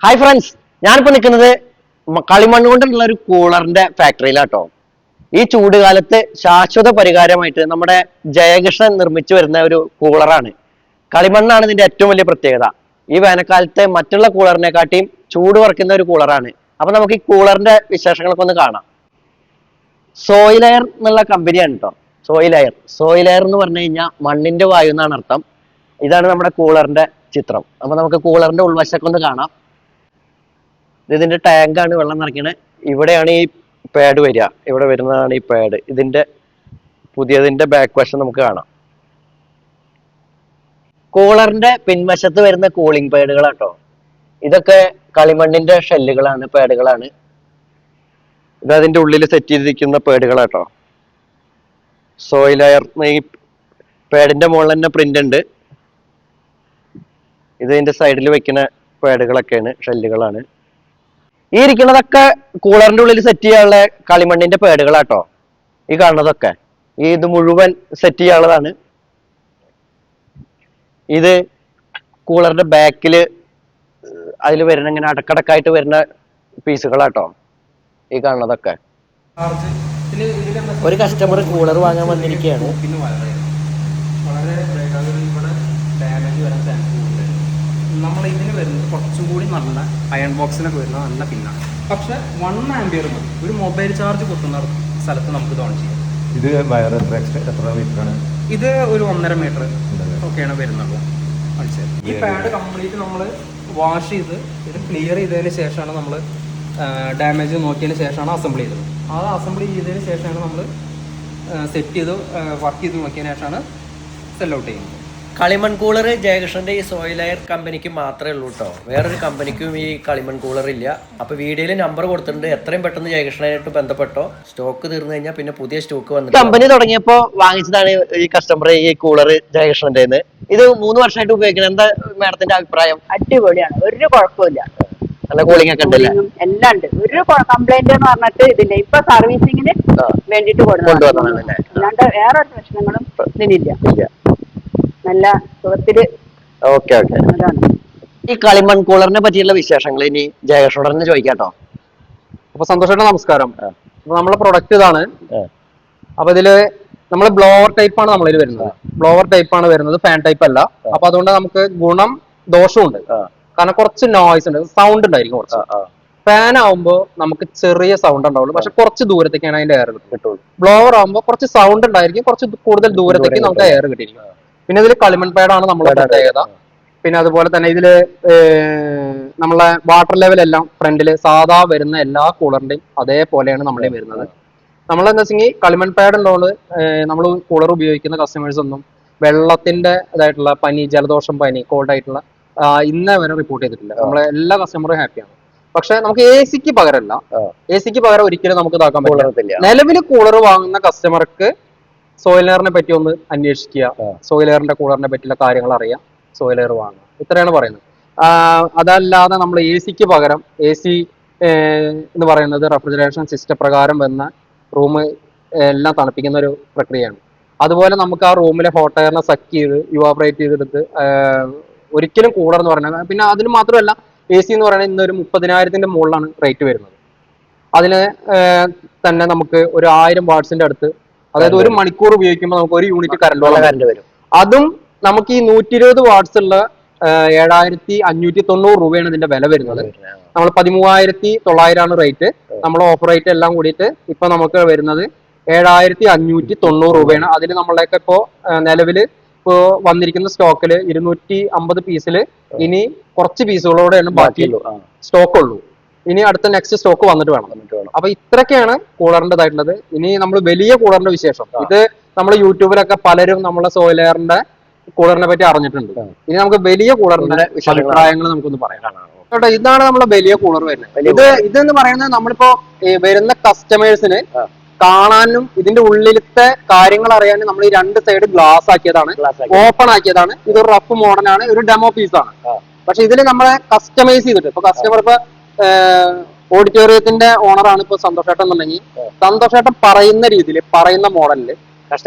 Hi friends, ഞാനിപ്പോ നിൽക്കുന്നത് കളിമണ്ണ് കൊണ്ടുള്ള ഒരു കൂളറിന്റെ ഫാക്ടറിയിലാട്ടോ. ഈ ചൂടുകാലത്ത് ശാശ്വത പരിഹാരമായിട്ട് നമ്മുടെ ജയകൃഷ്ണൻ നിർമ്മിച്ചു വരുന്ന ഒരു കൂളറാണ്. കളിമണ്ണാണ് ഇതിന്റെ ഏറ്റവും വലിയ പ്രത്യേകത. ഈ വേനൽക്കാലത്തെ മറ്റുള്ള കൂളറിനെക്കാട്ടിയും ചൂട് കുറയ്ക്കുന്ന ഒരു കൂളറാണ്. അപ്പൊ നമുക്ക് ഈ കൂളറിന്റെ വിശേഷങ്ങളൊക്കെ ഒന്ന് കാണാം. സോയിലെയർ എന്നുള്ള കമ്പനിയാണ് കേട്ടോ. സോയിലെയർ എന്ന് പറഞ്ഞു കഴിഞ്ഞാൽ മണ്ണിന്റെ വായു എന്നാണ് അർത്ഥം. ഇതാണ് നമ്മുടെ കൂളറിന്റെ ചിത്രം. അപ്പൊ നമുക്ക് കൂളറിന്റെ ഉൾവശമൊക്കെ ഒന്ന് കാണാം. ഇതിന്റെ ടാങ്കാണ് വെള്ളം നിറയ്ക്കണത്. ഇവിടെയാണ് ഈ പാഡ് വരിക. ഇവിടെ വരുന്നതാണ് ഈ പാഡ്. പുതിയതിന്റെ ബാക്ക് വശം നമുക്ക് കാണാം. കൂളറിന്റെ പിൻവശത്ത് വരുന്ന കൂളിംഗ് പാഡുകളാട്ടോ. ഇതൊക്കെ കളിമണ്ണിന്റെ ഷെല്ലുകളാണ്, പാഡുകളാണ്. ഇത് അതിന്റെ ഉള്ളിൽ സെറ്റ് ചെയ്തിരിക്കുന്ന പാഡുകളാട്ടോ. സോയിൽ എയർ ഈ പാഡിന്റെ മുകളിൽ തന്നെ പ്രിന്റ് ഉണ്ട്. ഇതിന്റെ സൈഡിൽ വെക്കുന്ന പാഡുകളൊക്കെയാണ്, ഷെല്ലുകളാണ്. ഈ ഇരിക്കുന്നതൊക്കെ കൂളറിന്റെ ഉള്ളിൽ സെറ്റ് ചെയ്യാനുള്ള കളിമണ്ണിന്റെ പാഡുകളാട്ടോ. ഈ കാണുന്നതൊക്കെ ഇത് മുഴുവൻ സെറ്റ് ചെയ്യാനുള്ളതാണ്. ഇത് കൂളറിന്റെ ബാക്കില് അതിൽ വരുന്ന ഇങ്ങനെ അടക്കടക്കായിട്ട് വരുന്ന പീസുകളാട്ടോ ഈ കാണുന്നതൊക്കെ. ഒരു കസ്റ്റമർ കൂളർ വാങ്ങാൻ വന്നിരിക്കുകയാണ്. നമ്മൾ ഇതിന് വരുന്നത് കുറച്ചും കൂടി നല്ല അയൺ ബോക്സിനൊക്കെ വരുന്നത് നല്ല പിന്നാണ്. പക്ഷെ 1 ആംപിയർ മതി ഒരു മൊബൈൽ ചാർജ് കുത്തുന്ന സ്ഥലത്ത് നമുക്ക് ഇത് ഓൺ ചെയ്യാം. ഇത് വയർ എത്ര മീറ്ററാണ്? ഇത് ഒരു 1.5 മീറ്റർ ഒക്കെയാണ് വരുന്നത്. ഈ പാഡ് കംപ്ലീറ്റ് നമ്മൾ വാഷ് ചെയ്ത് ഇത് ക്ലിയർ ചെയ്തതിന് ശേഷമാണ് നമ്മൾ ഡാമേജ് നോക്കിയതിന് ശേഷമാണ് അസംബിൾ ചെയ്തത്. അത് അസംബിൾ ചെയ്തതിന് ശേഷമാണ് നമ്മൾ സെറ്റ് ചെയ്ത് വർക്ക് ചെയ്ത് നോക്കിയതിന് ശേഷമാണ് സെൽ ഔട്ട് ചെയ്യുന്നത്. കളിമൺ കൂളർ ജയകൃഷ്ണന്റെ ഈ സോയിലെയർ കമ്പനിക്ക് മാത്രമേ ഉള്ളൂ കേട്ടോ. വേറൊരു കമ്പനിക്കും ഈ കളിമൺ കൂളർ ഇല്ല. അപ്പൊ വീഡിയോയിൽ നമ്പർ കൊടുത്തിട്ടുണ്ട്. എത്രയും പെട്ടെന്ന് ജയകൃഷ്ണനായിട്ട് ബന്ധപ്പെട്ടോ. സ്റ്റോക്ക് തീർന്നു കഴിഞ്ഞാൽ പിന്നെ പുതിയ സ്റ്റോക്ക് വന്നു. കമ്പനി തുടങ്ങിയപ്പോ വാങ്ങിച്ചതാണ് ഈ കസ്റ്റമർ ഈ കൂളർ ജയകൃഷ്ണന്റെ. ഇത് 3 വർഷമായിട്ട് ഉപയോഗിക്കണം. എന്താ മാഡത്തിന്റെ അഭിപ്രായം? അടിപൊളിയാണ്, ഒരു കുഴപ്പമില്ല. നല്ല കൂളിംഗ് ഒക്കെ ഉണ്ടല്ലേ? എല്ലാം ഉണ്ട്. ഒരു കംപ്ലൈന്റ് എന്ന് പറഞ്ഞിട്ട് ഇതില്ല. ഇപ്പൊ സർവീസിങ്ങിന് വേണ്ടിട്ട് കൊണ്ടുവന്നതല്ലേ, അല്ലാണ്ട് വേറെ ഒരു പ്രശ്നങ്ങളും ഇതിനില്ല. നല്ല സുഖത്തില്. ഓക്കെ. ഈ കളിമൺ കൂളറിനെ പറ്റിയുള്ള വിശേഷങ്ങൾ ഇനി ജയകൃഷ്ണനെ ചോദിക്കാട്ടോ. അപ്പൊ സന്തോഷേട്ടാ നമസ്കാരം. അപ്പൊ നമ്മളെ പ്രൊഡക്റ്റ് ഇതാണ്. അപ്പൊ ഇതില് നമ്മള് ബ്ലോവർ ടൈപ്പ് ആണ് നമ്മളിൽ വരുന്നത്. ബ്ലോവർ ടൈപ്പ് ആണ് വരുന്നത്, ഫാൻ ടൈപ്പ് അല്ല. അപ്പൊ അതുകൊണ്ട് നമുക്ക് ഗുണം ദോഷമുണ്ട്. കാരണം കുറച്ച് നോയ്സ് ഉണ്ട്, സൗണ്ട് ഉണ്ടായിരിക്കും കുറച്ച്. ഫാൻ ആവുമ്പോ നമുക്ക് ചെറിയ സൗണ്ട് ഉണ്ടാവുള്ളൂ, പക്ഷെ കുറച്ച് ദൂരത്തേക്കാണ് അതിന്റെ എയർ കിട്ടുള്ളൂ. ബ്ലോവർ ആവുമ്പോൾ കുറച്ച് സൗണ്ട് ഉണ്ടായിരിക്കും, കുറച്ച് കൂടുതൽ ദൂരത്തേക്ക് നമുക്ക് എയർ കിട്ടിയിരിക്കും. പിന്നെ ഇതിൽ കളിമൺ പാഡാണ് നമ്മളെ പ്രത്യേകത. പിന്നെ അതുപോലെ തന്നെ ഇതില് നമ്മളെ വാട്ടർ ലെവൽ എല്ലാം ഫ്രണ്ടില് സാധാ വരുന്ന എല്ലാ കൂളറിന്റെയും അതേപോലെയാണ് നമ്മളെ വരുന്നത്. നമ്മളെന്താ വെച്ചെങ്കിൽ കളിമൺ പാഡ് ഉള്ളതുകൊണ്ട് നമ്മൾ കൂളർ ഉപയോഗിക്കുന്ന കസ്റ്റമേഴ്സ് ഒന്നും വെള്ളത്തിന്റെ ഇതായിട്ടുള്ള പനി, ജലദോഷം, പനി, കോൾഡ് ആയിട്ടുള്ള ഇന്നേ വരെ റിപ്പോർട്ട് ചെയ്തിട്ടില്ല. നമ്മളെ എല്ലാ കസ്റ്റമറും ഹാപ്പിയാണ്. പക്ഷെ നമുക്ക് എ സിക്ക് പകരമല്ല, എ സിക്ക് പകരം ഒരിക്കലും നമുക്ക് ഇതാക്കാൻ പറ്റില്ല. നിലവിൽ കൂളർ വാങ്ങുന്ന കസ്റ്റമർക്ക് സോയിലെയറിനെ പറ്റി ഒന്ന് അന്വേഷിക്കുക, സോയിലെയറിന്റെ കൂളറിനെ പറ്റിയുള്ള കാര്യങ്ങൾ അറിയാം, സോയിലെയർ വാങ്ങുക, ഇത്രയാണ് പറയുന്നത്. അതല്ലാതെ നമ്മൾ എ സിക്ക് പകരം എ സി എന്ന് പറയുന്നത് റെഫ്രിജറേഷൻ സിസ്റ്റം പ്രകാരം വന്ന റൂം എല്ലാം തണുപ്പിക്കുന്ന ഒരു പ്രക്രിയയാണ്. അതുപോലെ നമുക്ക് ആ റൂമിലെ ഹോട്ട് എയറിനെ സക്ക് ചെയ്ത് യുവാബ്രേറ്റ് ചെയ്തെടുത്ത് ഒരിക്കലും കൂളർ എന്ന് പറയുന്നത്. പിന്നെ അതിന് മാത്രമല്ല, എ സി എന്ന് പറയുന്നത് ഇന്നൊരു 30,000-ന്റെ മുകളിലാണ് റേറ്റ് വരുന്നത്. അതിന് തന്നെ നമുക്ക് ഒരു 1000 വാട്ട്സിന്റെ അടുത്ത്, അതായത് 1 മണിക്കൂർ ഉപയോഗിക്കുമ്പോൾ നമുക്ക് 1 യൂണിറ്റ് കറണ്ട് വരും. അതും നമുക്ക് ഈ 120 വാട്ട്സ് ഉള്ള 7,590 രൂപയാണ് ഇതിന്റെ വില വരുന്നത്. നമ്മൾ 13,900 റേറ്റ്. നമ്മൾ ഓഫർ റേറ്റ് എല്ലാം കൂടിയിട്ട് ഇപ്പൊ നമുക്ക് വരുന്നത് 7,590 രൂപയാണ്. അതിൽ നമ്മളൊക്കെ ഇപ്പോ നിലവിൽ ഇപ്പോ വന്നിരിക്കുന്ന സ്റ്റോക്കില് 250 പീസിൽ ഇനി കുറച്ച് പീസുകളോടെയാണ് ബാക്കി സ്റ്റോക്ക് ഉള്ളൂ. ഇനി അടുത്ത നെക്സ്റ്റ് സ്റ്റോക്ക് വന്നിട്ട് വേണം. അപ്പൊ ഇത്രയൊക്കെയാണ് കൂളറിൻ്റെതായിട്ടുള്ളത്. ഇനി നമ്മൾ വലിയ കൂളറിന്റെ വിശേഷം, ഇത് നമ്മൾ യൂട്യൂബിലൊക്കെ പലരും നമ്മളെ സോയിലെയറിന്റെ കൂളറിനെ പറ്റി അറിഞ്ഞിട്ടുണ്ട്. ഇനി നമുക്ക് വലിയ കൂളറിന്റെ അഭിപ്രായങ്ങൾ നമുക്കൊന്ന് പറയാം. ഇതാണ് നമ്മളെ വലിയ കൂളർ വരുന്നത്. ഇതെന്ന് പറയുന്നത് നമ്മളിപ്പോ വരുന്ന കസ്റ്റമേഴ്സിന് കാണാനും ഇതിന്റെ ഉള്ളിലത്തെ കാര്യങ്ങൾ അറിയാനും നമ്മൾ ഈ 2 സൈഡ് ഗ്ലാസ് ആക്കിയതാണ്, ഓപ്പൺ ആക്കിയതാണ്. ഇതൊരു റഫ് മോഡലാണ്, ഒരു ഡെമോ പീസാണ്. പക്ഷെ ഇതിൽ നമ്മളെ കസ്റ്റമൈസ് ചെയ്തിട്ട് ഇപ്പൊ കസ്റ്റമർ ഇപ്പൊ ഓഡിറ്റോറിയത്തിന്റെ ഓണറാണ് ഇപ്പൊ സന്തോഷേട്ടൻ എന്നുണ്ടെങ്കിൽ സന്തോഷേട്ടൻ പറയുന്ന രീതിയിൽ പറയുന്ന മോഡലില്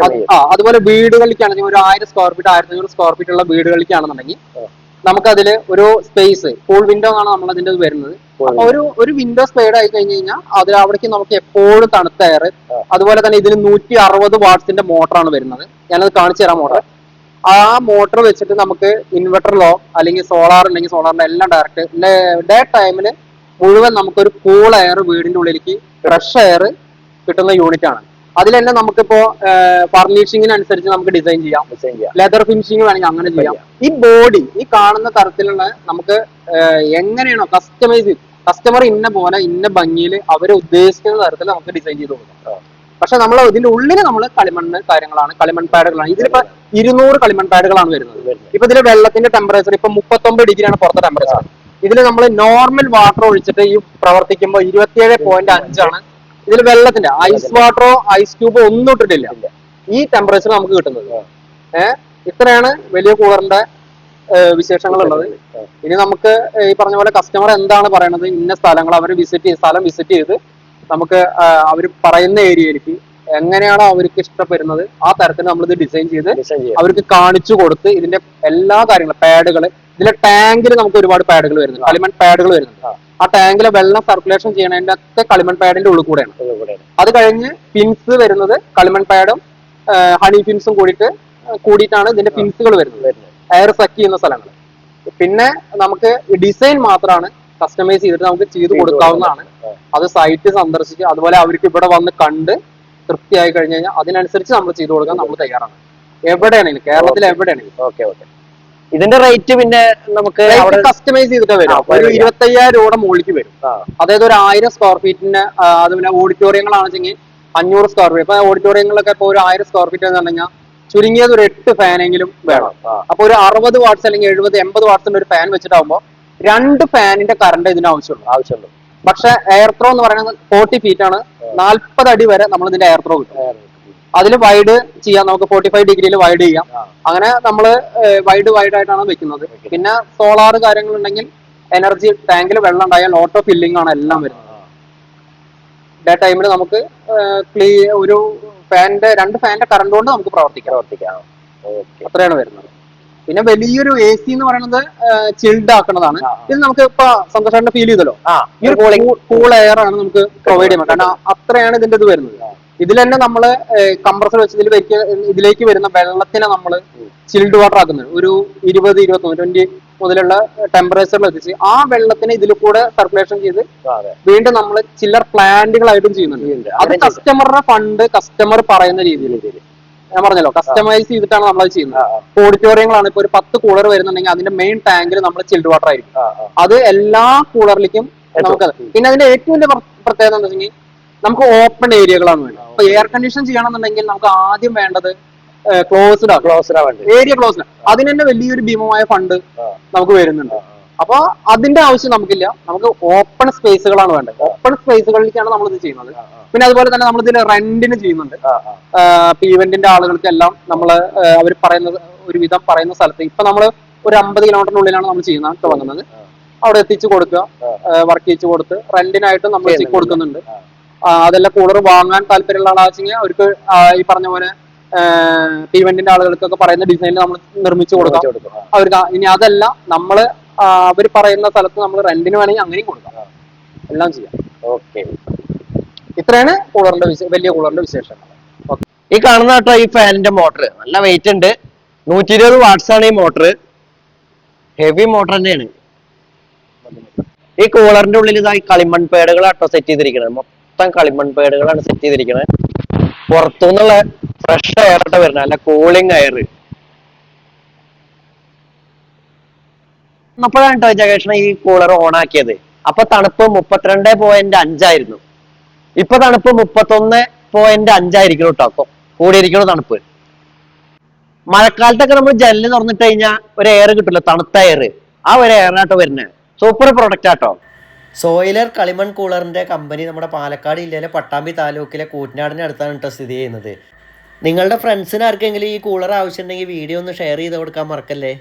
അതുപോലെ വീടുകളിലേക്കാണെങ്കിൽ ഒരു 1000 സ്ക്വയർ ഫീറ്റ് 1500 സ്ക്വയർ ഫീറ്റ് ഉള്ള വീടുകളിലേക്കാണെന്നുണ്ടെങ്കിൽ നമുക്കതില് ഒരു സ്പേസ് കൂൾ വിൻഡോ ആണ് നമ്മൾ അതിന്റെ വരുന്നത്. അപ്പൊ ഒരു വിൻഡോ സ്പെയ്ഡ് ആയി കഴിഞ്ഞ് കഴിഞ്ഞാൽ അതിൽ അവിടേക്ക് നമുക്ക് എപ്പോഴും തണുത്ത എയർ. അതുപോലെ തന്നെ ഇതിന് 160 വാട്ട്സിന്റെ മോട്ടറാണ് വരുന്നത്. ഞാനത് കാണിച്ചു തരാം മോട്ടർ. ആ മോട്ടർ വെച്ചിട്ട് നമുക്ക് ഇൻവെർട്ടറിലോ അല്ലെങ്കിൽ സോളാർ ഉണ്ടെങ്കിൽ സോളാറിന്റെ എല്ലാം ഡയറക്റ്റ് ഡേ ടൈമില് മുഴുവൻ നമുക്കൊരു കൂൾ എയർ വീടിന്റെ ഉള്ളിലേക്ക് ഫ്രഷ് എയർ കിട്ടുന്ന യൂണിറ്റ് ആണ്. അതിൽ തന്നെ നമുക്കിപ്പോ ഫർണിഷിങ്ങിനനുസരിച്ച് നമുക്ക് ഡിസൈൻ ചെയ്യാം. ലെതർ ഫിനിഷിംഗ് വേണമെങ്കിൽ അങ്ങനെ ചെയ്യാം. ഈ ബോഡി ഈ കാണുന്ന തരത്തിലുള്ള നമുക്ക് എങ്ങനെയാണോ കസ്റ്റമർ ഇന്ന പോലെ ഇന്ന ഭംഗിയിൽ അവർ ഉദ്ദേശിക്കുന്ന തരത്തിൽ നമുക്ക് ഡിസൈൻ ചെയ്ത് കൊടുക്കാം. പക്ഷെ നമ്മൾ ഇതിന്റെ ഉള്ളിൽ നമ്മൾ കളിമണ്ണ് കാര്യങ്ങളാണ്, കളിമൺ പാഡുകളാണ്. ഇതിലിപ്പോ 200 കളിമൺ പാഡുകളാണ് വരുന്നത്. ഇപ്പൊ ഇതിൽ വെള്ളത്തിന്റെ ടെമ്പറേച്ചർ ഇപ്പൊ 39 ഡിഗ്രിയാണ് പുറത്തെ ടെമ്പറേച്ചർ. ഇതിൽ നമ്മൾ നോർമൽ വാട്ടർ ഒഴിച്ചിട്ട് ഈ പ്രവർത്തിക്കുമ്പോൾ 27.5 ആണ് ഇതിൽ വെള്ളത്തിന്റെ. ഐസ് വാട്ടറോ ഐസ് ക്യൂബോ ഒന്നും ഇട്ടിട്ടില്ല. ഈ ടെമ്പറേച്ചർ നമുക്ക് കിട്ടുന്നത്. ഇത്രയാണ് വലിയ കൂളറിന്റെ വിശേഷങ്ങൾ ഉള്ളത്. ഇനി നമുക്ക് ഈ പറഞ്ഞ പോലെ കസ്റ്റമർ എന്താണ് പറയണത്, ഇന്ന സ്ഥലങ്ങൾ അവർ സ്ഥലം വിസിറ്റ് ചെയ്ത് നമുക്ക് അവർ പറയുന്ന ഏരിയയിലേക്ക് എങ്ങനെയാണോ അവർക്ക് ഇഷ്ടപ്പെടുന്നത് ആ തരത്തിൽ നമ്മളിത് ഡിസൈൻ ചെയ്ത് അവർക്ക് കാണിച്ചു കൊടുത്ത് ഇതിന്റെ എല്ലാ കാര്യങ്ങളും പാഡുകൾ ഇതിലെ ടാങ്കിൽ നമുക്ക് ഒരുപാട് പാഡുകൾ വരുന്നുണ്ട്, കളിമൺ പാഡുകൾ വരുന്നുണ്ട്. ആ ടാങ്കിലെ വെള്ളം സർക്കുലേഷൻ ചെയ്യണതിന്റെ ഒക്കെ കളിമൺ പാഡിന്റെ ഉള്ളിൽ കൂടെയാണ്. അത് കഴിഞ്ഞ് പിൻസ് വരുന്നത് കളിമൺ പാഡും ഹണി പിൻസും കൂടിയിട്ടാണ് ഇതിന്റെ പിൻസുകൾ വരുന്നത്, എയർ സക്ക് ചെയ്യുന്ന സ്ഥലങ്ങൾ. പിന്നെ നമുക്ക് ഡിസൈൻ മാത്രമാണ് കസ്റ്റമൈസ് ചെയ്തിട്ട് നമുക്ക് ചെയ്ത് കൊടുക്കാവുന്നതാണ്. അത് സൈറ്റ് സന്ദർശിച്ച് അതുപോലെ അവർക്ക് ഇവിടെ വന്ന് കണ്ട് തൃപ്തിയായി കഴിഞ്ഞു കഴിഞ്ഞാൽ അതിനനുസരിച്ച് നമ്മൾ ചെയ്തു കൊടുക്കാൻ നമ്മൾ തയ്യാറാണ്. എവിടെയാണെങ്കിലും കേരളത്തിൽ എവിടെയാണെങ്കിലും. Okay okay. ഇതിന്റെ റേറ്റ് പിന്നെ നമുക്ക് കസ്റ്റമൈസ് ചെയ്തിട്ട് വരും. ഒരു 25,000 രൂപയുടെ മുകളിലേക്ക് വരും. അതായത് ഒരു 1000 സ്ക്വയർ ഫീറ്റിന്. അത് പിന്നെ ഓഡിറ്റോറിയങ്ങളാണെന്നുവെച്ചെങ്കിൽ 500 സ്ക്വയർ ഫീറ്റ്. ഇപ്പൊ ഓഡിറ്റോറിയങ്ങളിലൊക്കെ ഇപ്പൊ ഒരു 1000 സ്ക്വയർ ഫീറ്റ് എന്ന് പറഞ്ഞാൽ ചുരുങ്ങിയത് ഒരു 8 ഫാനെങ്കിലും വേണം. അപ്പൊ ഒരു 60 വാട്ട്സ് അല്ലെങ്കിൽ 70-80 വാട്ട്സിന്റെ ഒരു ഫാൻ വെച്ചിട്ടാകുമ്പോൾ 2 ഫാനിന്റെ കറണ്ട് ഇതിന് ആവശ്യമുള്ളൂ. പക്ഷെ എയർ ത്രോ എന്ന് പറയുന്നത് 40 ഫീറ്റ് ആണ്. 40 അടി വരെ നമ്മൾ ഇതിന്റെ എയർ ത്രോ കിട്ടും. അതിൽ വൈഡ് ചെയ്യാം, നമുക്ക് 45 ഡിഗ്രിയിൽ വൈഡ് ചെയ്യാം. അങ്ങനെ നമ്മൾ വൈഡ് ആയിട്ടാണ് വെക്കുന്നത്. പിന്നെ സോളാർ കാര്യങ്ങളുണ്ടെങ്കിൽ എനർജി ടാങ്കിൽ വെള്ളം ഉണ്ടായാൽ ഓട്ടോ ഫില്ലിംഗ് ആണ് എല്ലാം വരുന്നത്. ഡേ ടൈമിൽ നമുക്ക് ഒരു രണ്ട് ഫാനിന്റെ കറണ്ട് കൊണ്ട് നമുക്ക് പ്രവർത്തിക്കാം. അത്രയാണ് വരുന്നത്. പിന്നെ വലിയൊരു AC എന്ന് പറയുന്നത് ചിൽഡ് ആക്കുന്നതാണ്. ഇത് നമുക്ക് ഇപ്പൊ സന്തോഷമായിട്ട് ഫീൽ ചെയ്തല്ലോ, ഈ ഒരു കൂൾ എയർ ആണ് നമുക്ക് പ്രൊവൈഡ് ചെയ്യുന്നത്. കാരണം അത്രയാണ് ഇതിന്റെ ഇത് വരുന്നത്. ഇതിൽ തന്നെ നമ്മള് കംപ്രസർ വെച്ച് ഇതിലേക്ക് വരുന്ന വെള്ളത്തിനെ നമ്മൾ ചിൽഡ് വാട്ടർ ആക്കുന്നത്. ഒരു 20 മുതലുള്ള ടെമ്പറേച്ചറിൽ എത്തിച്ച് ആ വെള്ളത്തിനെ ഇതിൽ കൂടെ സർക്കുലേഷൻ ചെയ്ത് വീണ്ടും നമ്മൾ ചില്ലർ പ്ലാന്റുകളായിട്ടും ചെയ്യുന്നുണ്ട്. അത് കസ്റ്റമറുടെ ഫണ്ട് കസ്റ്റമർ പറയുന്ന രീതിയിൽ ഞാൻ പറഞ്ഞല്ലോ കസ്റ്റമൈസ് ചെയ്തിട്ടാണ് നമ്മൾ ചെയ്യുന്നത്. ഓഡിറ്റോറിയങ്ങളാണ് ഇപ്പൊ ഒരു 10 കൂളർ വരുന്നുണ്ടെങ്കിൽ അതിന്റെ മെയിൻ ടാങ്കിൽ നമ്മൾ ചിൽഡ് വാട്ടർ ആയിരിക്കും. അത് എല്ലാ കൂളറിലേക്കും നമുക്ക്. പിന്നെ അതിന്റെ ഏറ്റവും വലിയ പ്രത്യേകത എന്താ വെച്ചെങ്കിൽ നമുക്ക് ഓപ്പൺ ഏരിയകളാണ് വേണ്ടത്. ഇപ്പൊ എയർ കണ്ടീഷൻ ചെയ്യണമെന്നുണ്ടെങ്കിൽ നമുക്ക് ആദ്യം വേണ്ടത് ക്ലോസ്ഡ് ഏരിയ ക്ലോസ്ഡ്. അതിന് തന്നെ വലിയൊരു ഭീമമായ ഫണ്ട് നമുക്ക് വരുന്നുണ്ട്. അപ്പൊ അതിന്റെ ആവശ്യം നമുക്കില്ല. നമുക്ക് ഓപ്പൺ സ്പേസുകളാണ് വേണ്ടത്. ഓപ്പൺ സ്പേസുകളിലേക്കാണ് നമ്മൾ ഇത് ചെയ്യുന്നത്. പിന്നെ അതുപോലെ തന്നെ നമ്മൾ ഇതിൽ റെന്റിന് ചെയ്യുന്നുണ്ട്. ഇവന്റിന്റെ ആളുകൾക്കെല്ലാം നമ്മള് അവർ പറയുന്നത് ഒരുവിധം പറയുന്ന സ്ഥലത്ത് ഇപ്പൊ നമ്മൾ ഒരു 50 കിലോമീറ്ററിനുള്ളിലാണ് നമ്മൾ തുടങ്ങുന്നത്. അവിടെ എത്തിച്ചു കൊടുക്കുക, വർക്ക് ചെയ്യിച്ചു കൊടുത്ത് റെന്റിനായിട്ട് നമ്മൾ കൊടുക്കുന്നുണ്ട്. അതെല്ലാം കൂളർ വാങ്ങാൻ താല്പര്യമുള്ള ആളാച്ചെങ്കിൽ അവർക്ക് ഈ പറഞ്ഞ പോലെ ഇവന്റിന്റെ ആളുകൾക്കൊക്കെ പറയുന്ന ഡിസൈനിൽ നമ്മൾ നിർമ്മിച്ചു കൊടുക്കാം അവർക്ക്. ഇനി അതല്ല നമ്മള് അവർ പറയുന്ന സ്ഥലത്ത് നമ്മൾ റെന്റിന് വേണമെങ്കിൽ അങ്ങനെയും കൊടുക്കാം, എല്ലാം ചെയ്യാം. ഓക്കെ. ഇത്രയാണ് കൂളറിന്റെ വലിയ കൂളറിന്റെ വിശേഷങ്ങൾ. ഈ കാണുന്ന കേട്ടോ ഈ ഫാനിന്റെ മോട്ടർ നല്ല വെയിറ്റ് ഉണ്ട്. 120 വാട്ട്സ് ആണ് ഈ മോട്ടർ. ഹെവി മോട്ടർ തന്നെയാണ്. ഈ കൂളറിന്റെ ഉള്ളിൽ ഇതായി കളിമൺ പേടുകളാട്ടോ സെറ്റ് ചെയ്തിരിക്കുന്നത്. മൊത്തം കളിമൺ പേടുകളാണ് സെറ്റ് ചെയ്തിരിക്കുന്നത്. പുറത്തുനിന്നുള്ള ഫ്രഷ് എയർ ആയിട്ട് വരുന്നത്, അല്ല കൂളിംഗ് എയർ. അപ്പോഴാണ് കേട്ടോ ജഗേഷ് ഈ കൂളർ ഓൺ ആക്കിയത്. അപ്പൊ തണുപ്പ് 32.5 ആയിരുന്നു. ഇപ്പൊ തണുപ്പ് 31.5 ആയിരിക്കും കേട്ടോ. കൂടിയിരിക്കണ തണുപ്പ്. മഴക്കാലത്തൊക്കെ നമ്മൾ ജനല് തുറന്നിട്ട് കഴിഞ്ഞാൽ ഒരു എയർ കിട്ടില്ല, തണുത്ത എയർ. ആ ഒരു എയറാട്ടോ വരുന്നത്. സൂപ്പർ പ്രൊഡക്റ്റ് ആട്ടോ. സോയിലർ കളിമൺ കൂളറിൻ്റെ കമ്പനി നമ്മുടെ പാലക്കാട് ജില്ലയിലെ പട്ടാമ്പി താലൂക്കിലെ കൂറ്റനാടിന് അടുത്താണ് കേട്ടോ സ്ഥിതി ചെയ്യുന്നത്. നിങ്ങളുടെ ഫ്രണ്ട്സിന് ആർക്കെങ്കിലും ഈ കൂളർ ആവശ്യമുണ്ടെങ്കിൽ വീഡിയോ ഒന്ന് ഷെയർ ചെയ്ത് കൊടുക്കാൻ മറക്കല്ലേ.